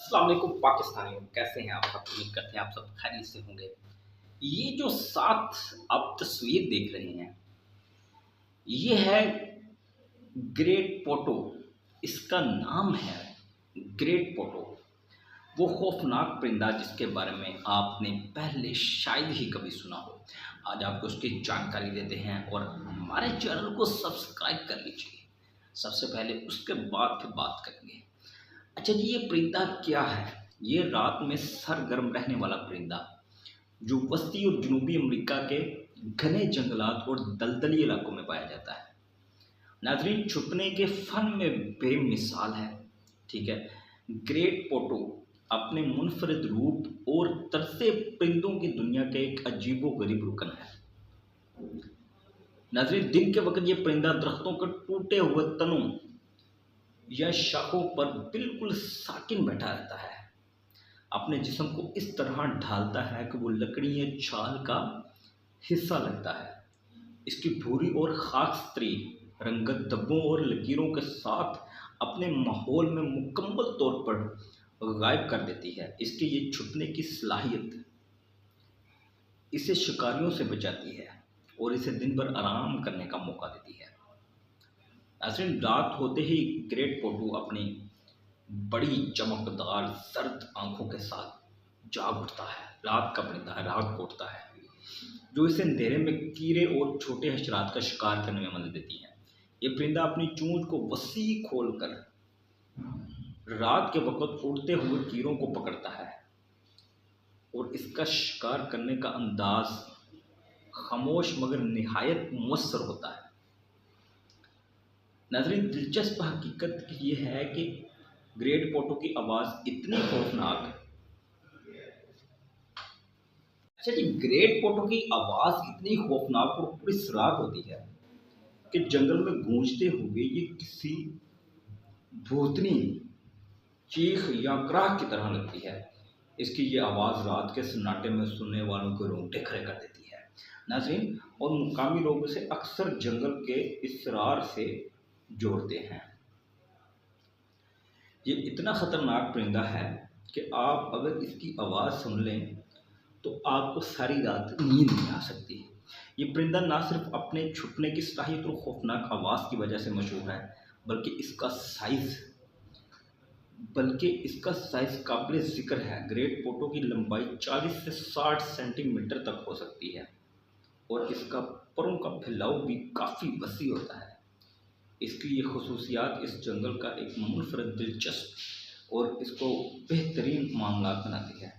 अस्सलाम वालेकुम पाकिस्तानियों, कैसे हैं आप सब? उम्मीद करते हैं आप सब खैरियत से होंगे। ये जो साथ आप तस्वीर देख रहे हैं, ये है ग्रेट पोटो। इसका नाम है ग्रेट पोटो। वो खौफनाक परिंदा जिसके बारे में आपने पहले शायद ही कभी सुना हो। आज आपको उसकी जानकारी देते हैं और हमारे चैनल को सब्सक्राइब कर लीजिए। सबसे पहले उसके बाद फिर बात करेंगे। अच्छा जी, ये परिंदा क्या है? ये रात में सरगर्म रहने वाला परिंदा जो वस्ती और जनूबी अमेरिका के घने जंगलात और दलदली इलाकों में पाया जाता है। नाजरीन, छुपने के फन में बेमिसाल है। ठीक है, ग्रेट पोटो अपने मुनफरिद रूप और तरसे परिंदों की दुनिया के एक अजीबो गरीब रुकन है। नाजरीन, दिन के वक्त ये परिंदा दरख्तों के टूटे हुए तनों या शाखों पर बिल्कुल साकिन बैठा रहता है। अपने जिस्म को इस तरह ढालता है कि वो लकड़ी या छाल का हिस्सा लगता है। इसकी भूरी और खाकस्तरी रंगत धब्बों और लकीरों के साथ अपने माहौल में मुकम्मल तौर पर गायब कर देती है। इसकी ये छुपने की सलाहियत इसे शिकारियों से बचाती है और इसे दिन भर आराम करने का मौका देती है। नाज़रीन, रात होते ही ग्रेट पोटो अपनी बड़ी चमकदार सर्द आंखों के साथ जाग उठता है। रात का परिंदा है, रात को उठता है, जो इसे अंधेरे में कीड़े और छोटे हशरात का शिकार करने में मदद देती है। ये परिंदा अपनी चोंच को वसी खोलकर रात के वक्त उड़ते हुए कीड़ों को पकड़ता है और इसका शिकार करने का अंदाज खामोश मगर निहायत मुअस्सर होता है। नाज़रीन, दिलचस्प हकीकत ये है कि ग्रेट पोटो की आवाज़ इतनी खौफनाक। अच्छा जी, ग्रेट पोटो की आवाज़ इतनी खौफनाक और पुरस्राग होती है कि जंगल में गूंजते हुए ये किसी भूतनी चीख या क्राह की तरह लगती है। इसकी ये आवाज़ रात के सन्नाटे में सुनने वालों के रोंगटे खड़े कर देती है। नाज़रीन, और मुकामी लोग इसे अक्सर जंगल के इसरार से जोड़ते हैं। ये इतना ख़तरनाक परिंदा है कि आप अगर इसकी आवाज़ सुन लें तो आपको सारी रात नींद नहीं आ सकती। ये परिंदा ना सिर्फ अपने छुपने की सलाहियत और खौफनाक आवाज़ की वजह से मशहूर है, बल्कि इसका साइज़ काबिल ज़िक्र है। ग्रेट पोटो की लंबाई 40 से 60 सेंटीमीटर तक हो सकती है और इसका परों का फैलाव भी काफ़ी वसी होता है। इसकी ये खसूसियात इस जंगल का एक मुनफरद, दिलचस्प और इसको बेहतरीन मामला बनाती है।